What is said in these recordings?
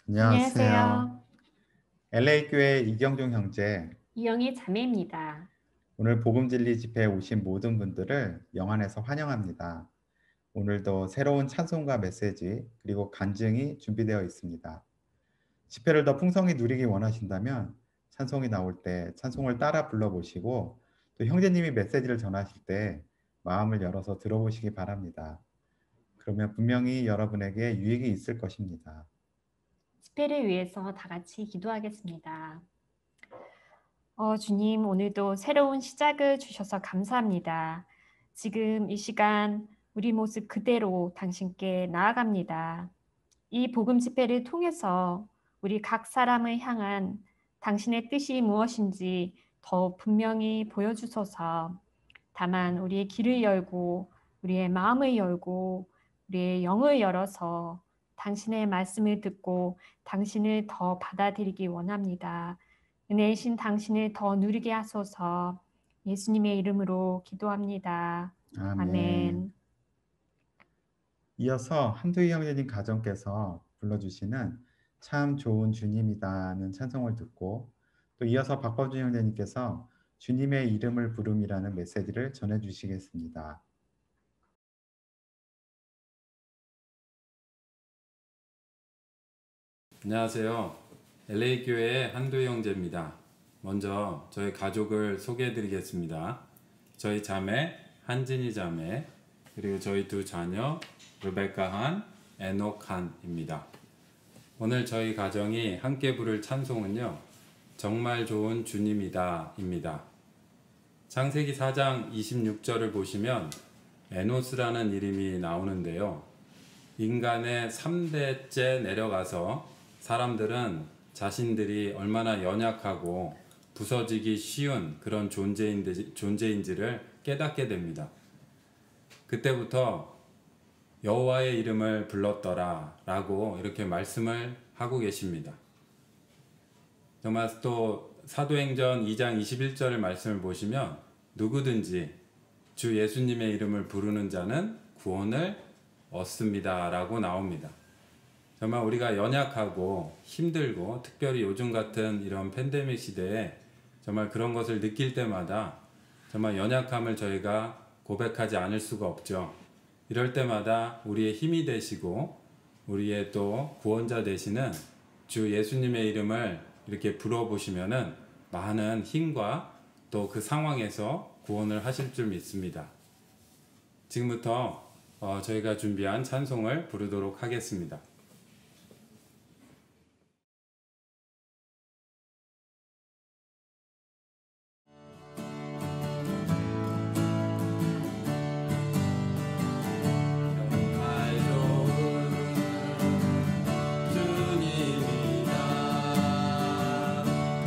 안녕하세요. 안녕하세요. LA 교회 이경종 형제, 이영희 자매입니다. 오늘 복음 진리 집회에 오신 모든 분들을 영안에서 환영합니다. 오늘도 새로운 찬송가 메시지 그리고 간증이 준비되어 있습니다. 집회를 더 풍성히 누리기 원하신다면 찬송이 나올 때 찬송을 따라 불러보시고 또 형제님이 메시지를 전하실 때 마음을 열어서 들어보시기 바랍니다. 그러면 분명히 여러분에게 유익이 있을 것입니다. 집회를 위해서 다 같이 기도하겠습니다. 주님, 오늘도 새로운 시작을 주셔서 감사합니다. 지금 이 시간 우리 모습 그대로 당신께 나아갑니다. 이 복음 집회를 통해서 우리 각 사람을 향한 당신의 뜻이 무엇인지 더 분명히 보여주소서. 다만 우리의 길을 열고 우리의 마음을 열고 우리의 영을 열어서 당신의 말씀을 듣고 당신을 더 받아들이기 원합니다. 은혜이신 당신을 더 누리게 하소서. 예수님의 이름으로 기도합니다. 아멘. 아멘. 이어서 한두희 형제님 가정께서 불러주시는 참 좋은 주님이다는 찬송을 듣고 또 이어서 박범준 형제님께서 주님의 이름을 부름이라는 메시지를 전해주시겠습니다. 안녕하세요. LA 교회의 한도희 형제입니다. 먼저 저희 가족을 소개해 드리겠습니다. 저희 자매 한진이 자매, 그리고 저희 두 자녀 르베카 한, 에녹 한입니다. 오늘 저희 가정이 함께 부를 찬송은요, 정말 좋은 주님이다 입니다. 창세기 4장 26절을 보시면 에노스라는 이름이 나오는데요. 인간의 3대째 내려가서 사람들은 자신들이 얼마나 연약하고 부서지기 쉬운 그런 존재인지를 깨닫게 됩니다. 그때부터 여호와의 이름을 불렀더라 라고 이렇게 말씀을 하고 계십니다. 정말 또 사도행전 2장 21절 말씀을 보시면 누구든지 주 예수님의 이름을 부르는 자는 구원을 얻습니다 라고 나옵니다. 정말 우리가 연약하고 힘들고 특별히 요즘 같은 이런 팬데믹 시대에 정말 그런 것을 느낄 때마다 정말 연약함을 저희가 고백하지 않을 수가 없죠. 이럴 때마다 우리의 힘이 되시고 우리의 또 구원자 되시는 주 예수님의 이름을 이렇게 불어보시면은 많은 힘과 또 그 상황에서 구원을 하실 줄 믿습니다. 지금부터 저희가 준비한 찬송을 부르도록 하겠습니다. 정말 좋은 주님이다.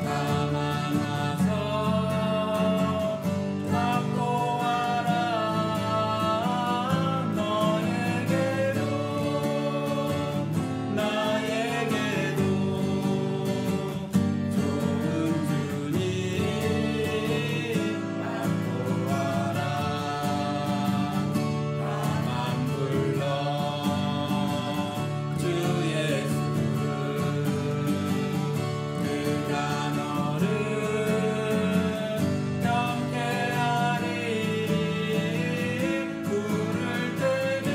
나만 와서 받고 와라. 너에게도 나에게도 좋은 주님 받고 와라. 나만 불러 주 예수, 그가 너를 경계하리. 부를 때면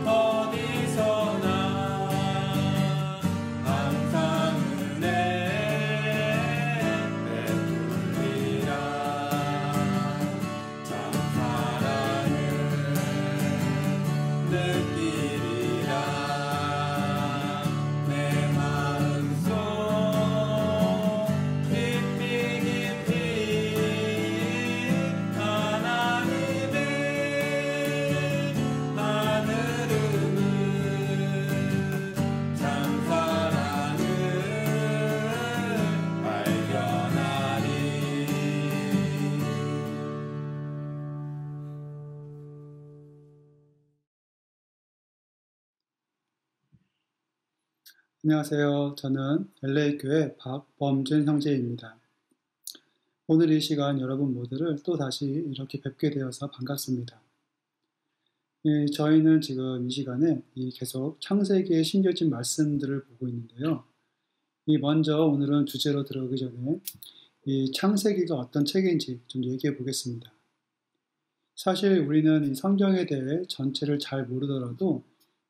어디서나 항상 은혜 베풀리라. 참 사랑을 느끼리라. 내 마음속 깊이 깊이 하나님의 하늘음을 참 사랑을 발견하리. 안녕하세요. 저는 LA 교회 박범준 형제입니다. 오늘 이 시간 여러분 모두를 또 다시 이렇게 뵙게 되어서 반갑습니다. 저희는 지금 이 시간에 계속 창세기에 심겨진 말씀들을 보고 있는데요. 먼저 오늘은 주제로 들어가기 전에 이 창세기가 어떤 책인지 좀 얘기해 보겠습니다. 사실 우리는 이 성경에 대해 전체를 잘 모르더라도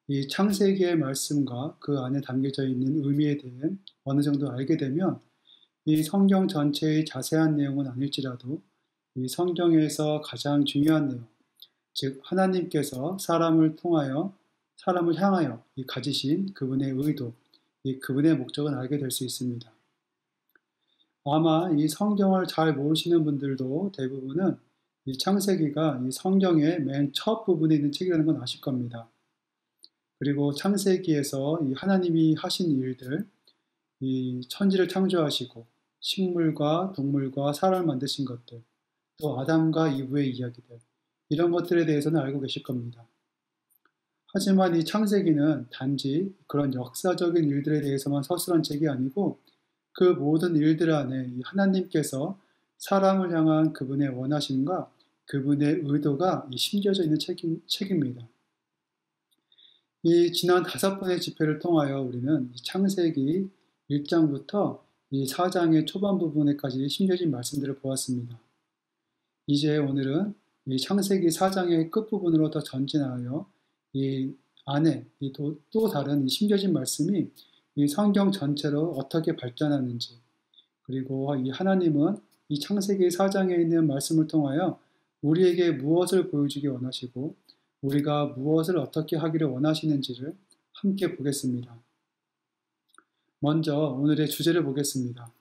이 창세기의 말씀과 그 안에 담겨져 있는 의미에 대해 어느 정도 알게 되면 이 성경 전체의 자세한 내용은 아닐지라도 이 성경에서 가장 중요한 내용, 즉 하나님께서 사람을 향하여 이 가지신 그분의 의도, 이 그분의 목적은 알게 될 수 있습니다. 아마 이 성경을 잘 모르시는 분들도 대부분은 이 창세기가 이 성경의 맨 첫 부분에 있는 책이라는 건 아실 겁니다. 그리고 창세기에서 이 하나님이 하신 일들, 이 천지를 창조하시고 식물과 동물과 사람을 만드신 것들, 또 아담과 이브의 이야기들, 이런 것들에 대해서는 알고 계실 겁니다. 하지만 이 창세기는 단지 그런 역사적인 일들에 대해서만 서술한 책이 아니고 그 모든 일들 안에 이 하나님께서 사람을 향한 그분의 원하심과 그분의 의도가 심겨져 있는 책입니다. 이 지난 5번의 집회를 통하여 우리는 이 창세기 1장부터 이 4장의 초반 부분에까지 심겨진 말씀들을 보았습니다. 이제 오늘은 이 창세기 4장의 끝부분으로 더 전진하여 이 안에 또 다른 이 심겨진 말씀이 이 성경 전체로 어떻게 발전하는지, 그리고 이 하나님은 이 창세기 4장에 있는 말씀을 통하여 우리에게 무엇을 보여주기 원하시고 우리가 무엇을 어떻게 하기를 원하시는지를 함께 보겠습니다. 먼저 오늘의 주제를 보겠습니다.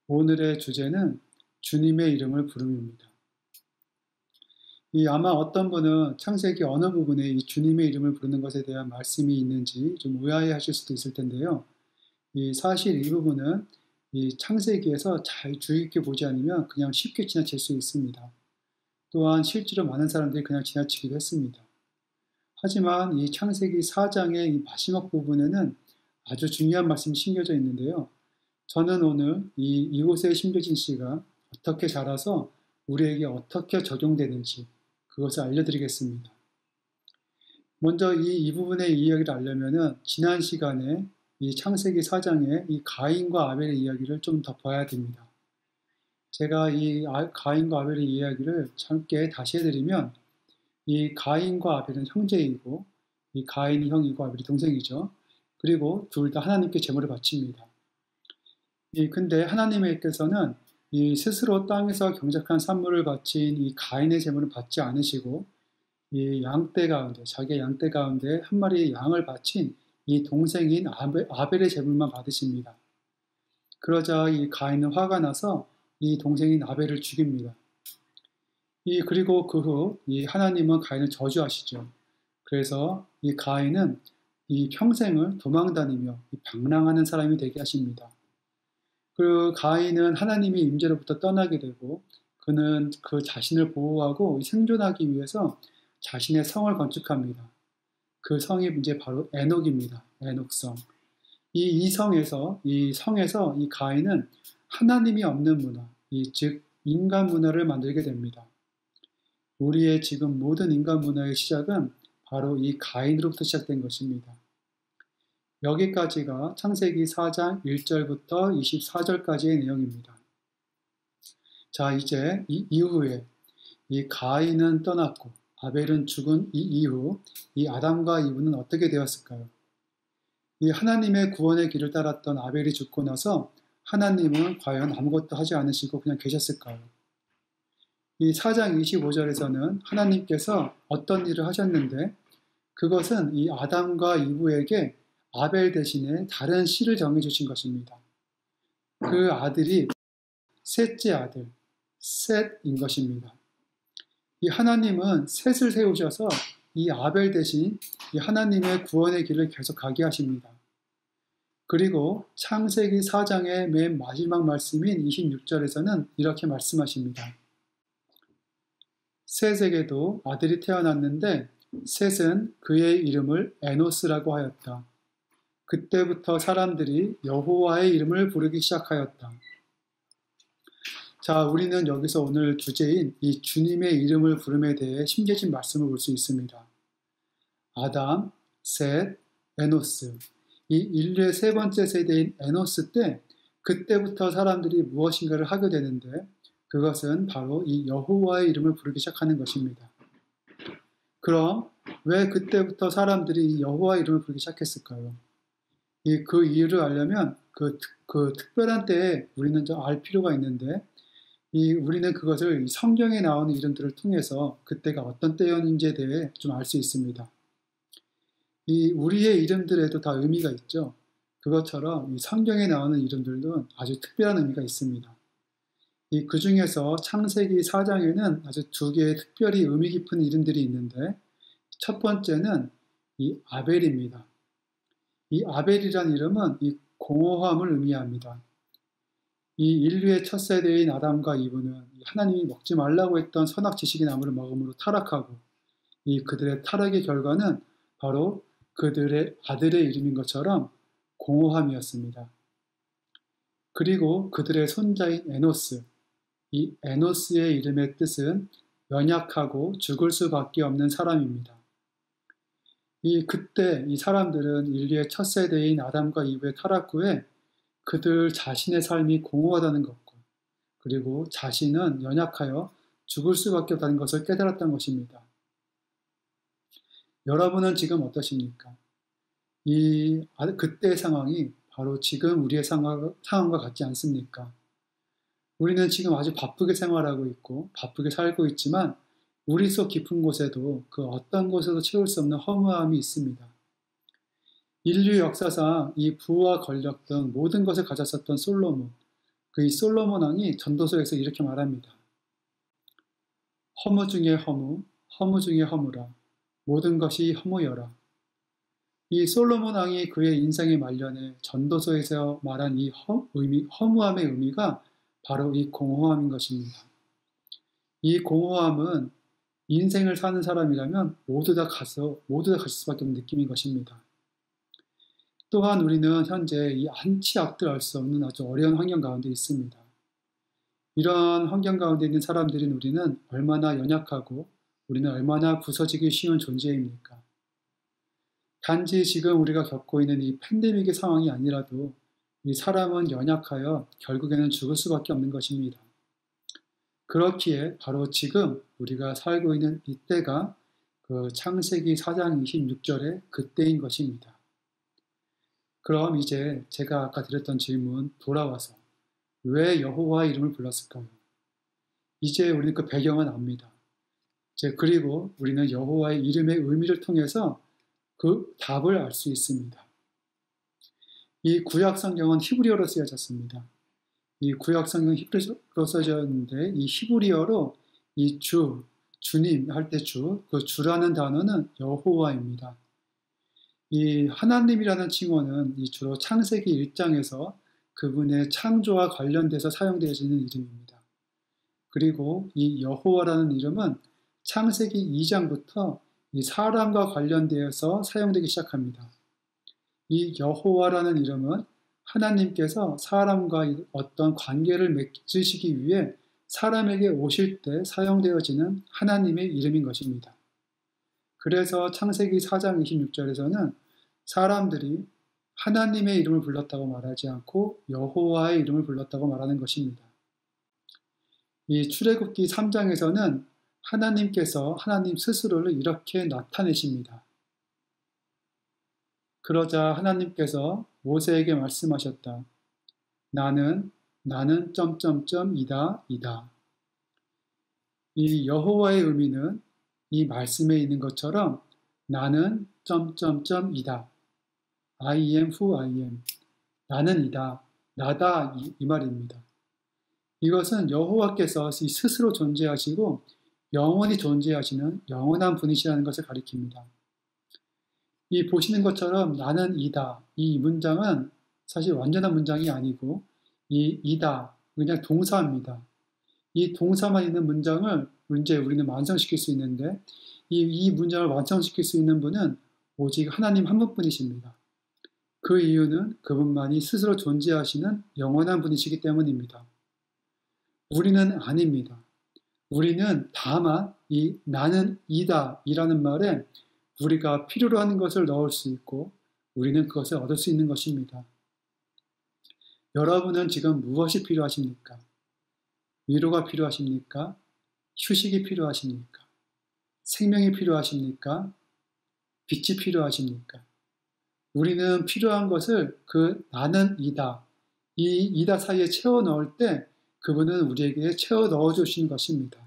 오늘의 주제는 주님의 이름을 부름입니다. 아마 어떤 분은 창세기 어느 부분에 이 주님의 이름을 부르는 것에 대한 말씀이 있는지 좀 의아해 하실 수도 있을 텐데요. 사실 이 부분은 이 창세기에서 잘 주의 깊게 보지 않으면 그냥 쉽게 지나칠 수 있습니다. 또한 실제로 많은 사람들이 그냥 지나치기도 했습니다. 하지만 이 창세기 4장의 이 마지막 부분에는 아주 중요한 말씀이 심겨져 있는데요. 저는 오늘 이곳에 심겨진 씨가 어떻게 자라서 우리에게 어떻게 적용되는지 그것을 알려드리겠습니다. 먼저 이 부분의 이야기를 알려면은 지난 시간에 이 창세기 4장의 이 가인과 아벨의 이야기를 좀 더 봐야 됩니다. 제가 이 가인과 아벨의 이야기를 짧게 다시 해드리면 이 가인과 아벨은 형제이고 이 가인이 형이고 아벨이 동생이죠. 그리고 둘 다 하나님께 제물을 바칩니다. 근데 하나님께서는 이 스스로 땅에서 경작한 산물을 바친 이 가인의 제물을 받지 않으시고 이 양떼 가운데 자기의 양떼 가운데 한 마리의 양을 바친 이 동생인 아벨의 제물만 받으십니다. 그러자 이 가인은 화가 나서 이 동생인 아벨을 죽입니다. 그리고 그 후 이 하나님은 가인을 저주하시죠. 그래서 이 가인은 이 평생을 도망다니며 방랑하는 사람이 되게 하십니다. 그 가인은 하나님의 임재로부터 떠나게 되고 그는 그 자신을 보호하고 생존하기 위해서 자신의 성을 건축합니다. 그 성이 이제 바로 에녹입니다. 에녹성. 이 성에서 이 가인은 하나님이 없는 문화, 즉 인간 문화를 만들게 됩니다. 우리의 지금 모든 인간 문화의 시작은 바로 이 가인으로부터 시작된 것입니다. 여기까지가 창세기 4장 1절부터 24절까지의 내용입니다. 자, 이제 이 이후에 이 가인은 떠났고 아벨은 죽은 이 이후 이 아담과 이브는 어떻게 되었을까요? 이 하나님의 구원의 길을 따랐던 아벨이 죽고 나서 하나님은 과연 아무것도 하지 않으시고 그냥 계셨을까요? 이 4장 25절에서는 하나님께서 어떤 일을 하셨는데 그것은 이 아담과 이브에게 아벨 대신에 다른 씨를 정해주신 것입니다. 그 아들이 셋째 아들, 셋인 것입니다. 이 하나님은 셋을 세우셔서 이 아벨 대신 이 하나님의 구원의 길을 계속 가게 하십니다. 그리고 창세기 4장의 맨 마지막 말씀인 26절에서는 이렇게 말씀하십니다. 셋에게도 아들이 태어났는데 셋은 그의 이름을 에노스라고 하였다. 그때부터 사람들이 여호와의 이름을 부르기 시작하였다. 자, 우리는 여기서 오늘 주제인 이 주님의 이름을 부름에 대해 심겨진 말씀을 볼 수 있습니다. 아담, 셋, 에노스. 이 인류의 세 번째 세대인 에노스 때 그때부터 사람들이 무엇인가를 하게 되는데 그것은 바로 이 여호와의 이름을 부르기 시작하는 것입니다. 그럼 왜 그때부터 사람들이 이 여호와의 이름을 부르기 시작했을까요? 그 이유를 알려면 그 특별한 때에 우리는 좀 알 필요가 있는데 우리는 그것을 성경에 나오는 이름들을 통해서 그때가 어떤 때였는지에 대해 좀 알 수 있습니다. 우리의 이름들에도 다 의미가 있죠. 그것처럼 이 성경에 나오는 이름들도 아주 특별한 의미가 있습니다. 그 중에서 창세기 4장에는 아주 두 개의 특별히 의미 깊은 이름들이 있는데 첫 번째는 이 아벨입니다. 이 아벨이라는 이름은 이 공허함을 의미합니다. 이 인류의 첫 세대인 아담과 이브는 하나님이 먹지 말라고 했던 선악 지식의 나무를 먹음으로 타락하고 그들의 타락의 결과는 바로 그들의 아들의 이름인 것처럼 공허함이었습니다. 그리고 그들의 손자인 에노스, 이 에노스의 이름의 뜻은 연약하고 죽을 수밖에 없는 사람입니다. 그때 이 사람들은 인류의 첫 세대인 아담과 이브의 타락 후에 그들 자신의 삶이 공허하다는 것과 그리고 자신은 연약하여 죽을 수밖에 없다는 것을 깨달았던 것입니다. 여러분은 지금 어떠십니까? 그때의 상황이 바로 지금 우리의 상황과 같지 않습니까? 우리는 지금 아주 바쁘게 생활하고 있고 바쁘게 살고 있지만 우리 속 깊은 곳에도 그 어떤 곳에도 채울 수 없는 허무함이 있습니다. 인류 역사상 이 부와 권력 등 모든 것을 가졌었던 솔로몬, 이 솔로몬 왕이 전도서에서 이렇게 말합니다. 허무 중에 허무, 허무 중에 허무라. 모든 것이 허무여라. 이 솔로몬 왕이 그의 인생의 말년에 전도서에서 말한 이 허무함의 의미가 바로 이 공허함인 것입니다. 이 공허함은 인생을 사는 사람이라면 모두 다 가실 수밖에 없는 느낌인 것입니다. 또한 우리는 현재 이 한치앞도 알 수 없는 아주 어려운 환경 가운데 있습니다. 이러한 환경 가운데 있는 사람들인 우리는 얼마나 연약하고 우리는 얼마나 부서지기 쉬운 존재입니까? 단지 지금 우리가 겪고 있는 이 팬데믹의 상황이 아니라도 이 사람은 연약하여 결국에는 죽을 수밖에 없는 것입니다. 그렇기에 바로 지금 우리가 살고 있는 이때가 그 창세기 4장 26절의 그때인 것입니다. 그럼 이제 제가 아까 드렸던 질문 돌아와서 왜 여호와의 이름을 불렀을까요? 이제 우리는 그 배경은 압니다. 그리고 우리는 여호와의 이름의 의미를 통해서 그 답을 알 수 있습니다. 이 구약 성경은 히브리어로 쓰여졌습니다. 이 구약 성경 히브리어로 써졌는데 이 히브리어로 이 주님 할 때 그 주라는 단어는 여호와입니다. 이 하나님이라는 칭호는 주로 창세기 1장에서 그분의 창조와 관련돼서 사용되어지는 이름입니다. 그리고 이 여호와라는 이름은 창세기 2장부터 이 사람과 관련되어서 사용되기 시작합니다. 이 여호와라는 이름은 하나님께서 사람과 어떤 관계를 맺으시기 위해 사람에게 오실 때 사용되어지는 하나님의 이름인 것입니다. 그래서 창세기 4장 26절에서는 사람들이 하나님의 이름을 불렀다고 말하지 않고 여호와의 이름을 불렀다고 말하는 것입니다. 이 출애굽기 3장에서는 하나님께서 하나님 스스로를 이렇게 나타내십니다. 그러자 하나님께서 모세에게 말씀하셨다. 나는 이다. 이 여호와의 의미는 이 말씀에 있는 것처럼 나는 이다. I am who I am. 나는 이다. 나다 이 말입니다. 이것은 여호와께서 스스로 존재하시고 영원히 존재하시는 영원한 분이시라는 것을 가리킵니다. 이 보시는 것처럼 나는 이다. 이 문장은 사실 완전한 문장이 아니고 이다. 그냥 동사입니다. 이 동사만 있는 문장을 이제 우리는 완성시킬 수 있는데 이 문장을 완성시킬 수 있는 분은 오직 하나님 한 분뿐이십니다. 그 이유는 그분만이 스스로 존재하시는 영원한 분이시기 때문입니다. 우리는 아닙니다. 우리는 다만 이 나는 이다 이라는 말에 우리가 필요로 하는 것을 넣을 수 있고 우리는 그것을 얻을 수 있는 것입니다. 여러분은 지금 무엇이 필요하십니까? 위로가 필요하십니까? 휴식이 필요하십니까? 생명이 필요하십니까? 빛이 필요하십니까? 우리는 필요한 것을 그 나는 이다, 이 이다 사이에 채워 넣을 때 그분은 우리에게 채워 넣어 주신 것입니다.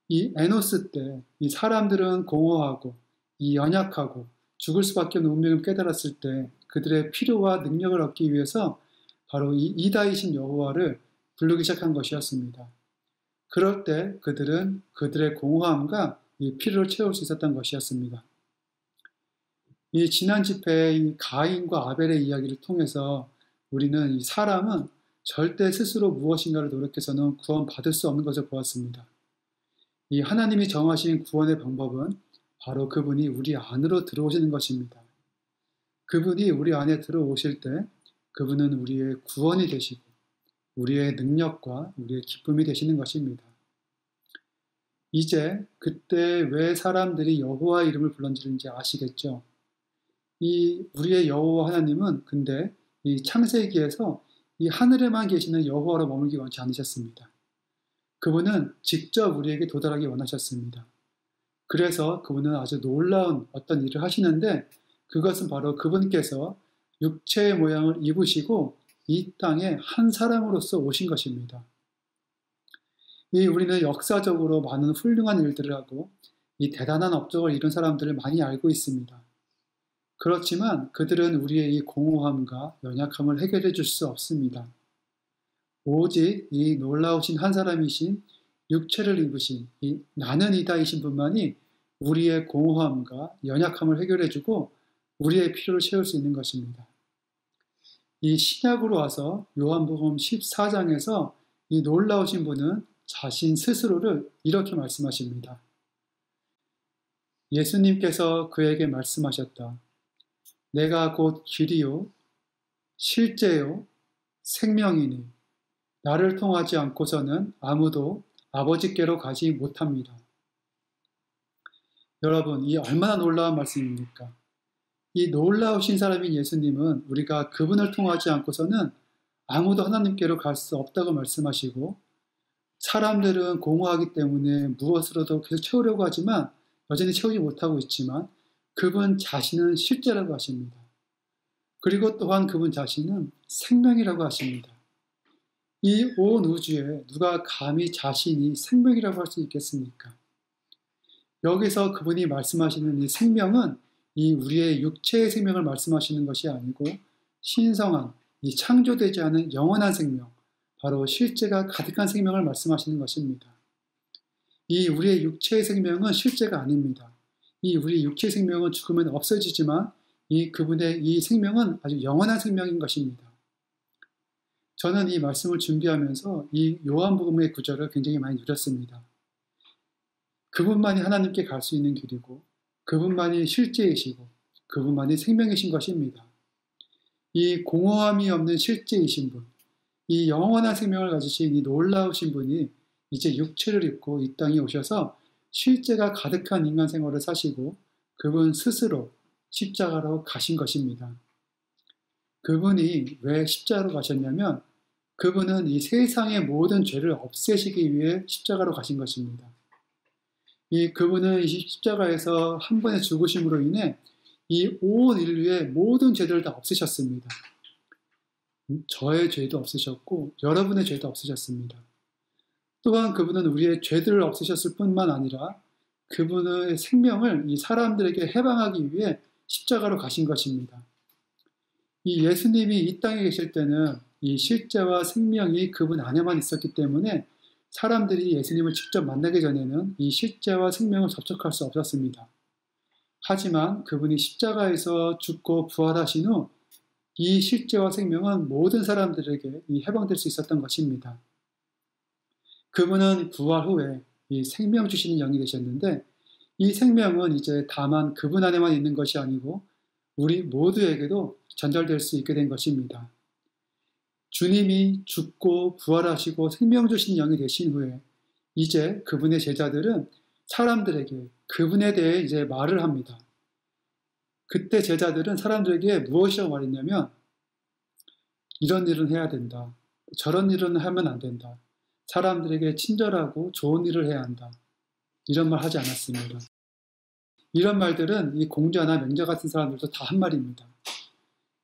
이 에노스 때 이 사람들은 공허하고 이 연약하고 죽을 수밖에 없는 운명을 깨달았을 때 그들의 필요와 능력을 얻기 위해서 바로 이 이다이신 여호와를 부르기 시작한 것이었습니다. 그럴 때 그들은 그들의 공허함과 이 필요를 채울 수 있었던 것이었습니다. 이 지난 집회의 이 가인과 아벨의 이야기를 통해서 우리는 이 사람은 절대 스스로 무엇인가를 노력해서는 구원받을 수 없는 것을 보았습니다. 이 하나님이 정하신 구원의 방법은 바로 그분이 우리 안으로 들어오시는 것입니다. 그분이 우리 안에 들어오실 때 그분은 우리의 구원이 되시고 우리의 능력과 우리의 기쁨이 되시는 것입니다. 이제 그때 왜 사람들이 여호와 이름을 불렀는지 아시겠죠? 이 우리의 여호와 하나님은 근데 이 창세기에서 이 하늘에만 계시는 여호와로 머물기 원치 않으셨습니다. 그분은 직접 우리에게 도달하기 원하셨습니다. 그래서 그분은 아주 놀라운 어떤 일을 하시는데 그것은 바로 그분께서 육체의 모양을 입으시고 이 땅에 한 사람으로서 오신 것입니다. 우리는 역사적으로 많은 훌륭한 일들을 하고 이 대단한 업적을 이룬 사람들을 많이 알고 있습니다. 그렇지만 그들은 우리의 이 공허함과 연약함을 해결해 줄 수 없습니다. 오직 이 놀라우신 한 사람이신 육체를 입으신 이 나는 이다이신 분만이 우리의 공허함과 연약함을 해결해 주고 우리의 필요를 채울 수 있는 것입니다. 이 신약으로 와서 요한복음 14장에서 이 놀라우신 분은 자신 스스로를 이렇게 말씀하십니다. 예수님께서 그에게 말씀하셨다. 내가 곧 길이요, 실제요, 생명이니 나를 통하지 않고서는 아무도 아버지께로 가지 못합니다. 여러분, 이 얼마나 놀라운 말씀입니까? 이 놀라우신 사람인 예수님은 우리가 그분을 통하지 않고서는 아무도 하나님께로 갈 수 없다고 말씀하시고 사람들은 공허하기 때문에 무엇으로도 계속 채우려고 하지만 여전히 채우지 못하고 있지만 그분 자신은 실제라고 하십니다. 그리고 또한 그분 자신은 생명이라고 하십니다. 이 온 우주에 누가 감히 자신이 생명이라고 할 수 있겠습니까? 여기서 그분이 말씀하시는 이 생명은 이 우리의 육체의 생명을 말씀하시는 것이 아니고 신성한 이 창조되지 않은 영원한 생명, 바로 실제가 가득한 생명을 말씀하시는 것입니다. 이 우리의 육체의 생명은 실제가 아닙니다. 이 우리 육체의 생명은 죽으면 없어지지만 이 그분의 이 생명은 아주 영원한 생명인 것입니다. 저는 이 말씀을 준비하면서 이 요한복음의 구절을 굉장히 많이 누렸습니다. 그분만이 하나님께 갈 수 있는 길이고 그분만이 실제이시고 그분만이 생명이신 것입니다. 이 공허함이 없는 실제이신 분, 이 영원한 생명을 가지신 이 놀라우신 분이 이제 육체를 입고 이 땅에 오셔서 실제가 가득한 인간 생활을 사시고 그분 스스로 십자가로 가신 것입니다. 그분이 왜 십자가로 가셨냐면 그분은 이 세상의 모든 죄를 없애시기 위해 십자가로 가신 것입니다. 그분은 이 십자가에서 한 번의 죽으심으로 인해 이 온 인류의 모든 죄들을 다 없애셨습니다. 저의 죄도 없으셨고 여러분의 죄도 없으셨습니다. 또한 그분은 우리의 죄들을 없애셨을 뿐만 아니라 그분의 생명을 이 사람들에게 해방하기 위해 십자가로 가신 것입니다. 이 예수님이 이 땅에 계실 때는 이 실제와 생명이 그분 안에만 있었기 때문에 사람들이 예수님을 직접 만나기 전에는 이 실제와 생명을 접촉할 수 없었습니다. 하지만 그분이 십자가에서 죽고 부활하신 후 이 실제와 생명은 모든 사람들에게 해방될 수 있었던 것입니다. 그분은 부활 후에 이 생명 주시는 영이 되셨는데 이 생명은 이제 다만 그분 안에만 있는 것이 아니고 우리 모두에게도 전달될 수 있게 된 것입니다. 주님이 죽고 부활하시고 생명 주신 영이 되신 후에 이제 그분의 제자들은 사람들에게 그분에 대해 이제 말을 합니다. 그때 제자들은 사람들에게 무엇이라고 말했냐면 이런 일은 해야 된다. 저런 일은 하면 안 된다. 사람들에게 친절하고 좋은 일을 해야 한다. 이런 말 하지 않았습니다. 이런 말들은 이 공자나 맹자 같은 사람들도 다 한 말입니다.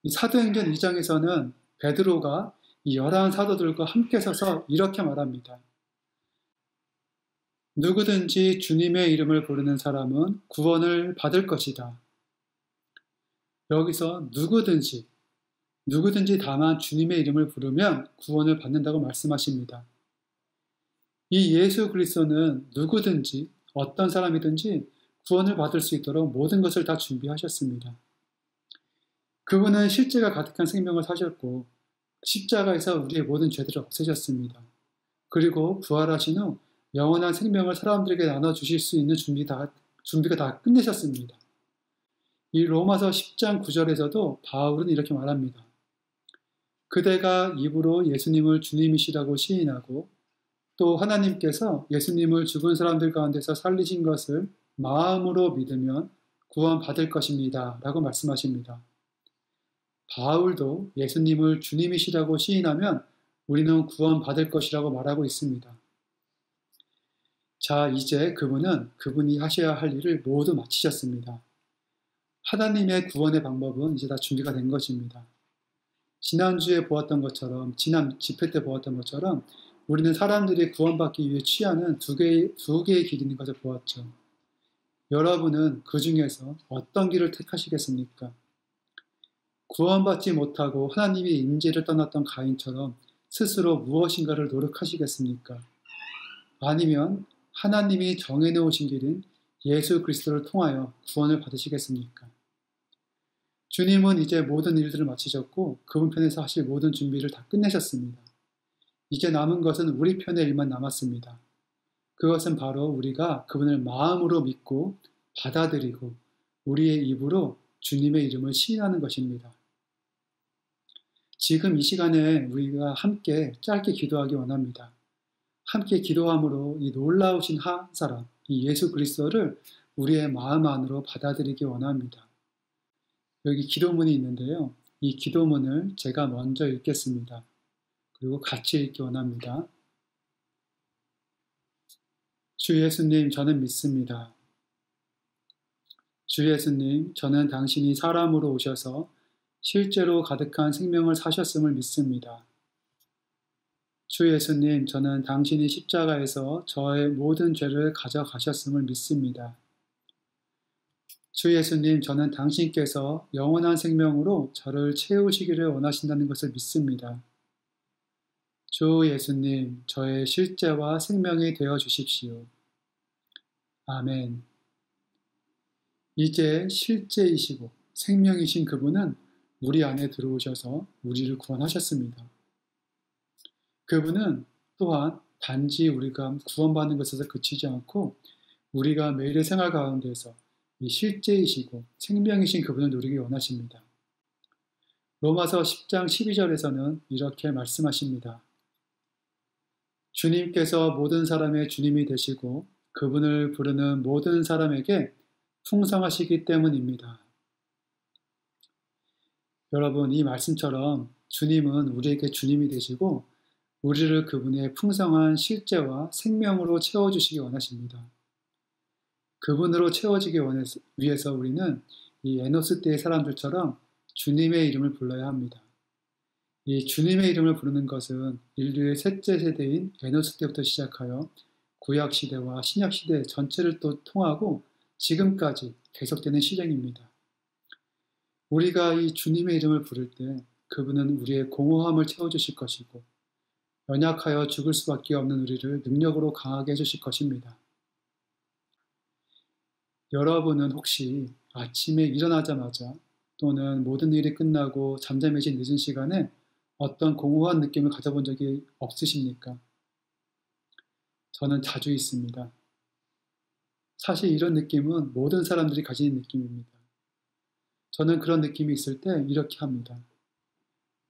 이 사도행전 2장에서는 베드로가 이 11 사도들과 함께 서서 이렇게 말합니다. 누구든지 주님의 이름을 부르는 사람은 구원을 받을 것이다. 여기서 누구든지 다만 주님의 이름을 부르면 구원을 받는다고 말씀하십니다. 이 예수 그리스도는 누구든지 어떤 사람이든지 구원을 받을 수 있도록 모든 것을 다 준비하셨습니다. 그분은 실제가 가득한 생명을 사셨고 십자가에서 우리의 모든 죄들을 없애셨습니다. 그리고 부활하신 후 영원한 생명을 사람들에게 나눠주실 수 있는 준비가 다 끝내셨습니다. 이 로마서 10장 9절에서도 바울은 이렇게 말합니다. 그대가 입으로 예수님을 주님이시라고 시인하고 또 하나님께서 예수님을 죽은 사람들 가운데서 살리신 것을 마음으로 믿으면 구원받을 것입니다. 라고 말씀하십니다. 바울도 예수님을 주님이시라고 시인하면 우리는 구원받을 것이라고 말하고 있습니다. 자, 이제 그분이 하셔야 할 일을 모두 마치셨습니다. 하나님의 구원의 방법은 이제 다 준비가 된 것입니다. 지난주에 보았던 것처럼, 지난 집회 때 보았던 것처럼 우리는 사람들이 구원받기 위해 취하는 두 개의 길이 있는 것을 보았죠. 여러분은 그 중에서 어떤 길을 택하시겠습니까? 구원받지 못하고 하나님의 임재를 떠났던 가인처럼 스스로 무엇인가를 노력하시겠습니까? 아니면 하나님이 정해놓으신 길인 예수 그리스도를 통하여 구원을 받으시겠습니까? 주님은 이제 모든 일들을 마치셨고 그분 편에서 하실 모든 준비를 다 끝내셨습니다. 이제 남은 것은 우리 편의 일만 남았습니다. 그것은 바로 우리가 그분을 마음으로 믿고 받아들이고 우리의 입으로 주님의 이름을 시인하는 것입니다. 지금 이 시간에 우리가 함께 짧게 기도하기 원합니다. 함께 기도함으로 이 놀라우신 한 사람, 이 예수 그리스도를 우리의 마음 안으로 받아들이기 원합니다. 여기 기도문이 있는데요. 이 기도문을 제가 먼저 읽겠습니다. 그리고 같이 읽기 원합니다. 주 예수님, 저는 믿습니다. 주 예수님, 저는 당신이 사람으로 오셔서 실제로 가득한 생명을 사셨음을 믿습니다. 주 예수님, 저는 당신이 십자가에서 저의 모든 죄를 가져가셨음을 믿습니다. 주 예수님, 저는 당신께서 영원한 생명으로 저를 채우시기를 원하신다는 것을 믿습니다. 주 예수님, 저의 실제와 생명이 되어 주십시오. 아멘. 이제 실제이시고 생명이신 그분은 우리 안에 들어오셔서 우리를 구원하셨습니다. 그분은 또한 단지 우리가 구원받는 것에서 그치지 않고 우리가 매일의 생활 가운데서 이 실제이시고 생명이신 그분을 누리기 원하십니다. 로마서 10장 12절에서는 이렇게 말씀하십니다. 주님께서 모든 사람의 주님이 되시고 그분을 부르는 모든 사람에게 풍성하시기 때문입니다. 여러분, 이 말씀처럼 주님은 우리에게 주님이 되시고 우리를 그분의 풍성한 실제와 생명으로 채워주시기 원하십니다. 그분으로 채워지기 위해서 우리는 이 에노스 때의 사람들처럼 주님의 이름을 불러야 합니다. 이 주님의 이름을 부르는 것은 인류의 셋째 세대인 에노스 때부터 시작하여 구약시대와 신약시대 전체를 또 통하고 지금까지 계속되는 시행입니다. 우리가 이 주님의 이름을 부를 때 그분은 우리의 공허함을 채워주실 것이고 연약하여 죽을 수밖에 없는 우리를 능력으로 강하게 해주실 것입니다. 여러분은 혹시 아침에 일어나자마자 또는 모든 일이 끝나고 잠잠해진 늦은 시간에 어떤 공허한 느낌을 가져본 적이 없으십니까? 저는 자주 있습니다. 사실 이런 느낌은 모든 사람들이 가지는 느낌입니다. 저는 그런 느낌이 있을 때 이렇게 합니다.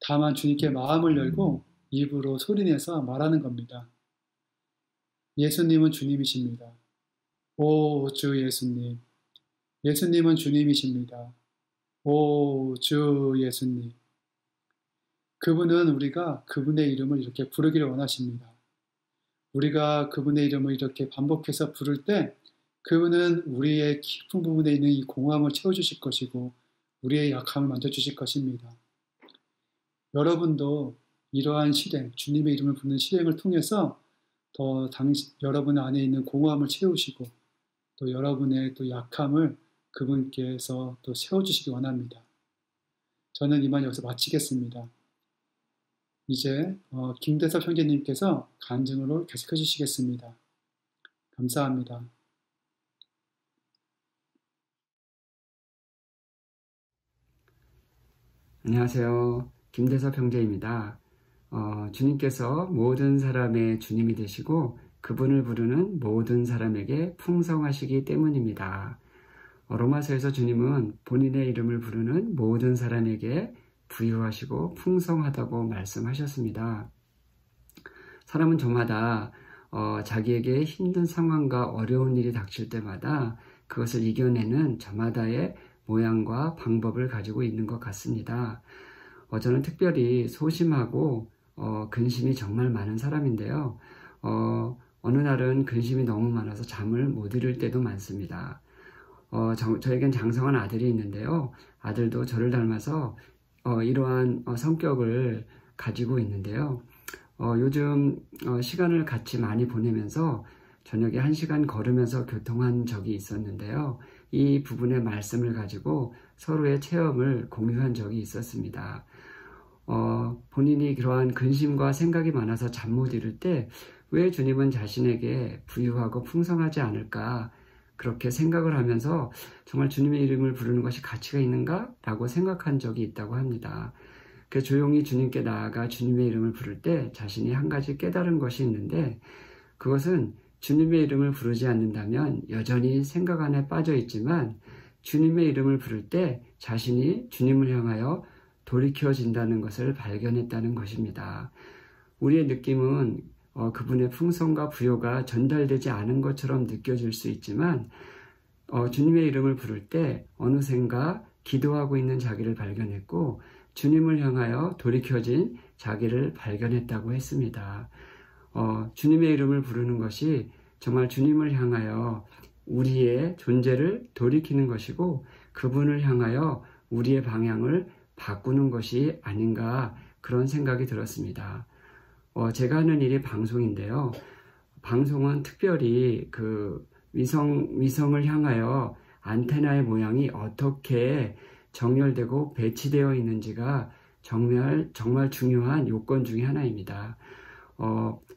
다만 주님께 마음을 열고 입으로 소리내서 말하는 겁니다. 예수님은 주님이십니다. 오, 주 예수님. 예수님은 주님이십니다. 오, 주 예수님. 그분은 우리가 그분의 이름을 이렇게 부르기를 원하십니다. 우리가 그분의 이름을 이렇게 반복해서 부를 때 그분은 우리의 깊은 부분에 있는 이 공허함을 채워주실 것이고 우리의 약함을 만져주실 것입니다. 여러분도 이러한 실행, 주님의 이름을 부르는 실행을 통해서 더 여러분 안에 있는 공허함을 채우시고 또 여러분의 또 약함을 그분께서 또 세워주시기 원합니다. 저는 이만 여기서 마치겠습니다. 이제 김대섭 형제님께서 간증으로 계속해 주시겠습니다. 감사합니다. 안녕하세요. 김대섭 형제입니다. 주님께서 모든 사람의 주님이 되시고 그분을 부르는 모든 사람에게 풍성하시기 때문입니다. 로마서에서 주님은 본인의 이름을 부르는 모든 사람에게 부유하시고 풍성하다고 말씀하셨습니다. 사람은 저마다 자기에게 힘든 상황과 어려운 일이 닥칠 때마다 그것을 이겨내는 저마다의 모양과 방법을 가지고 있는 것 같습니다. 저는 특별히 소심하고 근심이 정말 많은 사람인데요. 어느 날은 근심이 너무 많아서 잠을 못 이룰 때도 많습니다. 저에겐 장성한 아들이 있는데요. 아들도 저를 닮아서 이러한 성격을 가지고 있는데요. 요즘 시간을 같이 많이 보내면서 저녁에 1시간 걸으면서 교통한 적이 있었는데요. 이 부분의 말씀을 가지고 서로의 체험을 공유한 적이 있었습니다. 본인이 그러한 근심과 생각이 많아서 잠 못 이룰 때 왜 주님은 자신에게 부유하고 풍성하지 않을까 그렇게 생각을 하면서 정말 주님의 이름을 부르는 것이 가치가 있는가? 라고 생각한 적이 있다고 합니다. 그 조용히 주님께 나아가 주님의 이름을 부를 때 자신이 한 가지 깨달은 것이 있는데 그것은 주님의 이름을 부르지 않는다면 여전히 생각 안에 빠져 있지만 주님의 이름을 부를 때 자신이 주님을 향하여 돌이켜진다는 것을 발견했다는 것입니다. 우리의 느낌은 그분의 풍성과 부요가 전달되지 않은 것처럼 느껴질 수 있지만 주님의 이름을 부를 때 어느샌가 기도하고 있는 자기를 발견했고 주님을 향하여 돌이켜진 자기를 발견했다고 했습니다. 주님의 이름을 부르는 것이 정말 주님을 향하여 우리의 존재를 돌이키는 것이고 그분을 향하여 우리의 방향을 바꾸는 것이 아닌가 그런 생각이 들었습니다. 제가 하는 일이 방송인데요. 방송은 특별히 그 위성을 향하여 안테나의 모양이 어떻게 정렬되고 배치되어 있는지가 정말 중요한 요건 중에 하나입니다.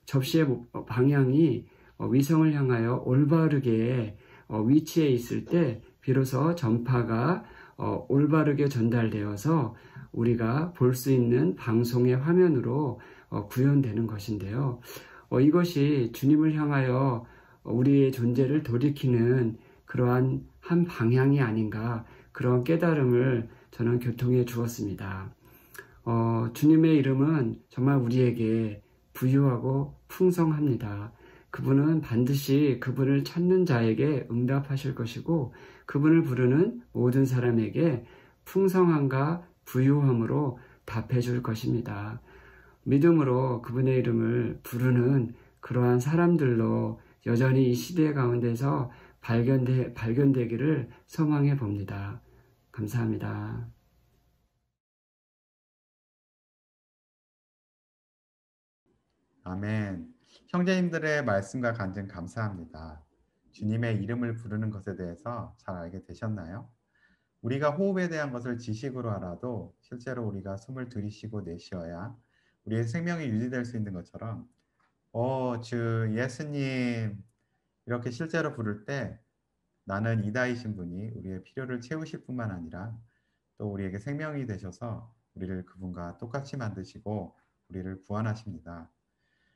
접시의 방향이 위성을 향하여 올바르게 위치해 있을 때 비로소 전파가 올바르게 전달되어서 우리가 볼 수 있는 방송의 화면으로 구현되는 것인데요. 이것이 주님을 향하여 우리의 존재를 돌이키는 그러한 한 방향이 아닌가 그런 깨달음을 저는 교통해 주었습니다. 주님의 이름은 정말 우리에게 부유하고 풍성합니다. 그분은 반드시 그분을 찾는 자에게 응답하실 것이고 그분을 부르는 모든 사람에게 풍성함과 부유함으로 답해 줄 것입니다. 믿음으로 그분의 이름을 부르는 그러한 사람들로 여전히 이 시대 가운데서 발견되기를 소망해 봅니다. 감사합니다. 아멘. 형제님들의 말씀과 간증 감사합니다. 주님의 이름을 부르는 것에 대해서 잘 알게 되셨나요? 우리가 호흡에 대한 것을 지식으로 알아도 실제로 우리가 숨을 들이쉬고 내쉬어야 우리의 생명이 유지될 수 있는 것처럼 주 예수님 이렇게 실제로 부를 때 나는 이다이신 분이 우리의 필요를 채우실 뿐만 아니라 또 우리에게 생명이 되셔서 우리를 그분과 똑같이 만드시고 우리를 구원하십니다.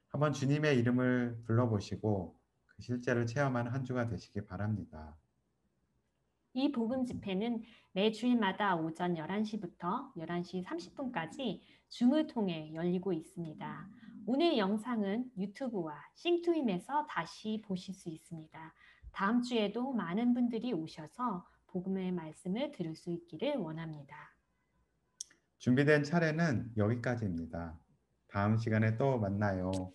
한번 주님의 이름을 불러보시고 그 실제를 체험하는 한 주가 되시기 바랍니다. 이 복음 집회는 매 주일마다 오전 11시부터 11시 30분까지 줌을 통해 열리고 있습니다. 오늘 영상은 유튜브와 싱투임에서 다시 보실 수 있습니다. 다음 주에도 많은 분들이 오셔서 복음의 말씀을 들을 수 있기를 원합니다. 준비된 차례는 여기까지입니다. 다음 시간에 또 만나요.